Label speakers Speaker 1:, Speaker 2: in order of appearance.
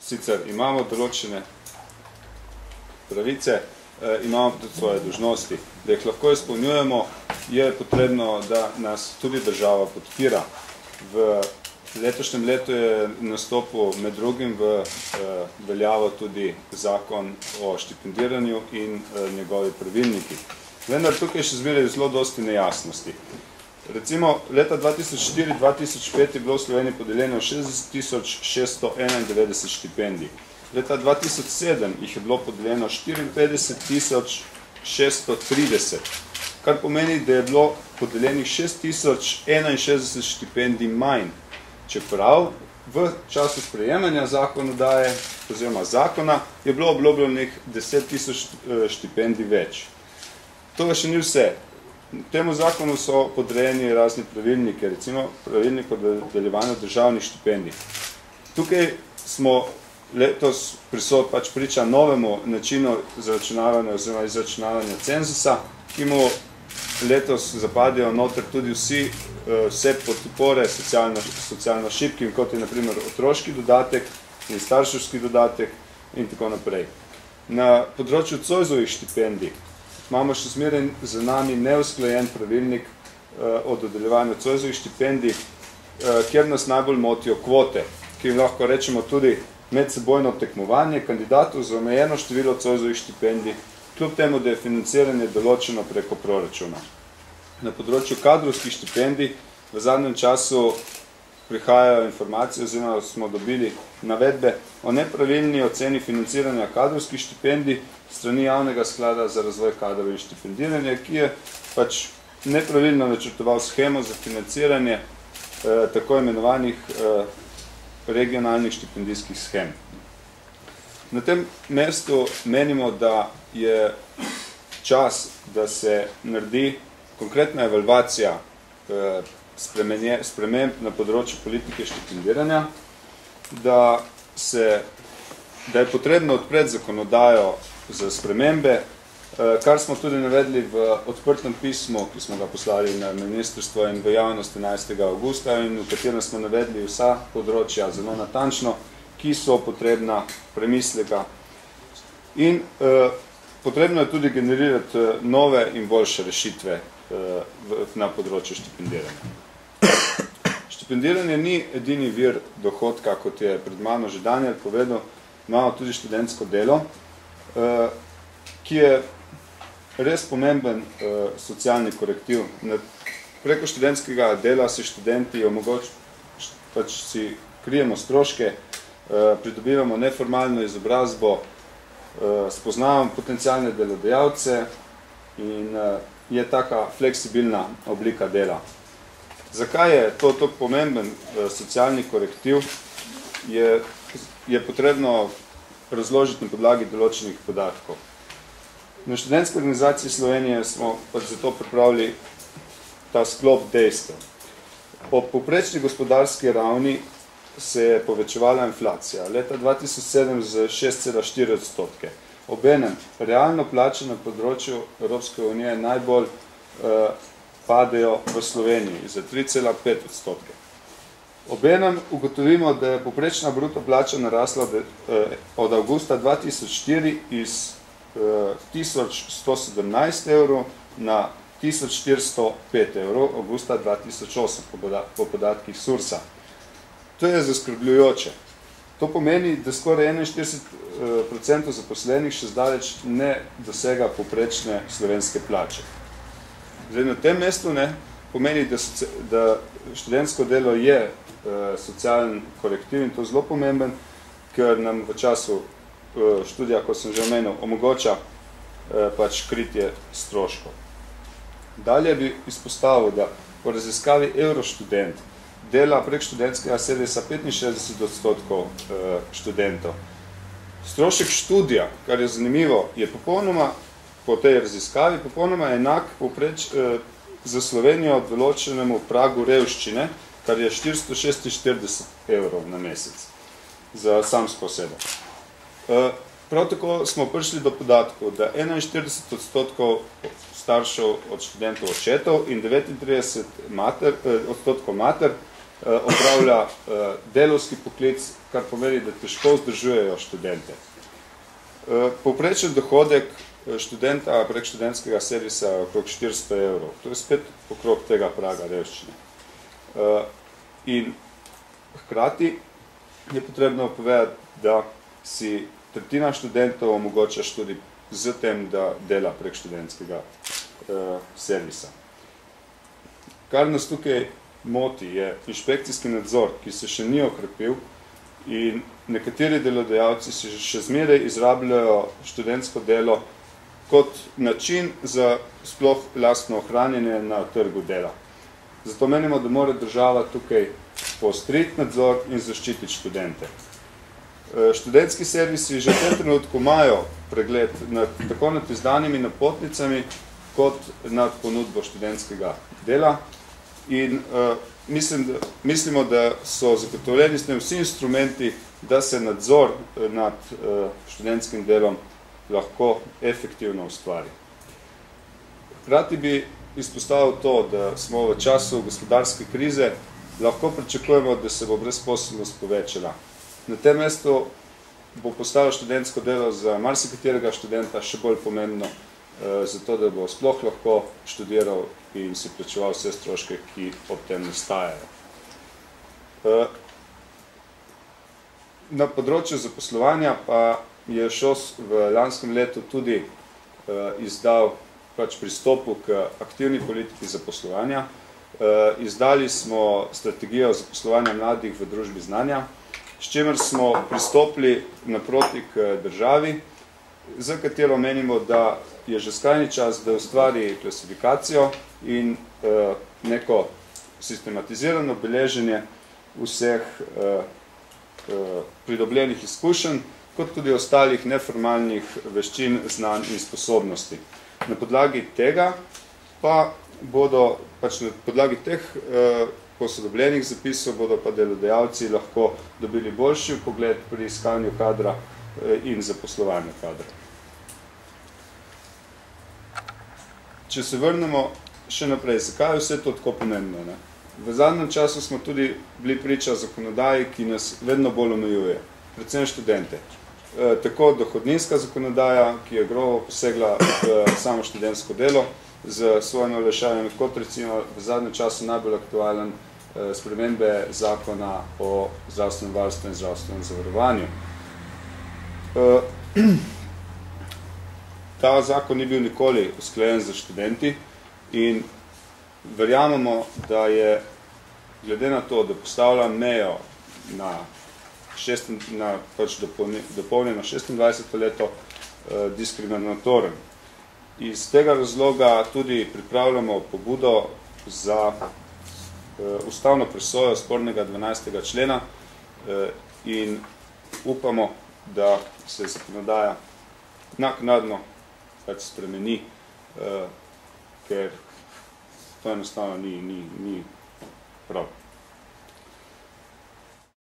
Speaker 1: sicer imamo določene pravice, imamo tudi svoje dolžnosti. Da jih lahko izpolnjujemo, je potrebno, da nas tudi država podpira. V letošnjem letu je nastopil med drugim v veljavo tudi zakon o štipendiranju in njegovi pravilniki. Vendar tukaj še zmeraj zelo dosti nejasnosti. Recimo, leta 2004-2005 je bilo v Sloveniji podeljeno 60.691 štipendij. Leta 2007 jih je bilo podeljeno 54.630, kar pomeni, da je bilo podeljenih 6.061 štipendij manj. Čeprav v času sprejemanja zakonodaje, oziroma zakona, je bilo obljubljenih 10.000 štipendij več. To še ni vse. Temu zakonu so podrejeni razni pravilniki, recimo pravilnik o dodeljevanju državnih štipendij. Tukaj smo letos priča novemu načinu zaračunavanja oziroma izračunavanja cenzusa, ki mu letos zapadajo noter tudi vse podpore socialno šibkim, kot je na primer otroški dodatek in starševski dodatek in tako naprej. Na področju Zoisovih štipendij imamo še zmeraj za nami neusklajen pravilnik o dodeljevanju Zoisovih štipendij, kjer nas najbolj motijo kvote, ki jim lahko rečemo tudi medsebojno tekmovanje kandidatov za omejeno število Zoisovih štipendij, kljub temu, da je financiranje določeno preko proračuna. Na področju kadrovskih štipendij v zadnjem času prihajajo informacije, oziroma smo dobili navedbe o nepravilni oceni financiranja kadrovskih štipendij strani Javnega sklada za razvoj kadrov in štipendiranje, ki je pač nepravilno načrtoval shemo za financiranje tako imenovanih regionalnih štipendijskih shem. Na tem mestu menimo, da je čas, da se naredi konkretna evalvacija sprememb na področju politike štipendiranja, da je potrebno odpreti zakonodajo za spremembe, kar smo tudi navedli v odprtem pismu, ki smo ga poslali na ministrstvo in v javnost 11. avgusta in v katerem smo navedli vsa področja zelo natančno, ki so potrebna premisleka. In potrebno je tudi generirati nove in boljše rešitve na področju štipendiranja. Štipendiranje ni edini vir dohodka, kot je pred mano že Daniel povedal, imamo tudi študentsko delo, ki je res pomemben socialni korektiv. Preko študentskega dela si študenti pač si krijemo stroške, pridobivamo neformalno izobrazbo, spoznavamo potencialne delodajalce in je taka fleksibilna oblika dela. Zakaj je to pomemben socialni korektiv, je potrebno razložiti na podlagi določenih podatkov. Na študentski organizaciji Slovenije smo pač zato pripravili ta sklop dejstev. Po povprečni gospodarski ravni se je povečevala inflacija. Leta 2007 z 6,4%. Obenem, realno plače na področju Evropske unije najbolj padejo v Sloveniji za 3,5%. Obenem ugotovimo, da je povprečna bruto plača narasla od avgusta 2004 iz 1117 evrov na 1405 evrov avgusta 2008 po podatkih SURS-a. To je zaskrbljujoče. To pomeni, da skoraj 41% zaposlenih še zdaleč ne dosega povprečne slovenske plače. Zdaj, na tem mestu pomeni, da študentsko delo je socialen korektiv in to zelo pomemben, ker nam v času študija, kot sem že omenil, omogoča pač kritje stroškov. Dalje bi izpostavil, da po raziskavi Euroštudent dela prek študentskega servisa 65% študentov. Strošek študija, kar je zanimivo, je popolnoma po tej raziskavi popolnoma enak za Slovenijo določenemu pragu revščine, kar je 446 evrov na mesec za samsko osebo. Prav tako smo prišli do podatkov, da 41% staršev od študentov očetov in 39% mater opravlja delovski poklic, kar pomeni, da težko vzdržujejo študente. Povprečen dohodek študenta prek študentskega servisa je okrog 400 evrov. To je spet okrog tega praga revščine. In hkrati je potrebno povedati, da si tretjina študentov omogoča študij z tem, da dela prek študentskega servisa. Kar nas tukaj moti je inšpekcijski nadzor, ki se še ni okrepil in nekateri delodajalci se še zmeraj izrabljajo študentsko delo kot način za sploh lastno ohranjanje na trgu dela. Zato menimo, da mora država tukaj poostriti nadzor in zaščititi študente. Študentski servisi že v tem trenutku imajo pregled tako nad izdanimi napotnicami, kot nad ponudbo študentskega dela in mislimo, da so zagotovljeni s tem vsi instrumenti, da se nadzor nad študentskim delom lahko efektivno ustvari. Hkrati bi izpostavil to, da smo v času gospodarske krize lahko pričakujemo, da se bo brezposelnost povečala. Na tem mestu bo postalo študentsko delo za marsikaterega študenta še bolj pomembno, zato da bo sploh lahko študiral in si plačeval vse stroške, ki ob tem nastajajo. Na področju zaposlovanja pa je ŠOS v lanskem letu tudi izdal pristopu k aktivni politiki zaposlovanja. Izdali smo strategijo zaposlovanja mladih v družbi znanja, s čimer smo pristopili naproti k državi, za katero menimo, da je že skrajni čas, da ustvari klasifikacijo in neko sistematizirano beleženje vseh pridobljenih izkušenj, kot tudi ostalih neformalnih veščin, znanj in sposobnosti. Na podlagi tega pa bodo, na podlagi teh posodobljenih zapisov bodo pa delodajalci lahko dobili boljši pogled pri iskanju kadra in zaposlovanju kadra. Če se vrnemo še naprej, zakaj je vse to tako pomembno? Ne? V zadnjem času smo tudi bili priča zakonodaji, ki nas vedno bolj omejuje, predvsem študente. Tako dohodninska zakonodaja, ki je grobo posegla v samo študentsko delo z svojimi olajšavami, kot recimo v zadnjem času najbolj aktualen spremembe zakona o zdravstvenem varstvu in zdravstvenem zavarovanju. Ta zakon ni bil nikoli usklajen za študenti in verjamemo, da je glede na to, da postavlja mejo na dopolnjeno 26. leto diskriminatoren. Iz tega razloga tudi pripravljamo pobudo za ustavno presojo spornega 12. člena in upamo, da se zakonodaja naknadno spremeni, ker to enostavno ni prav.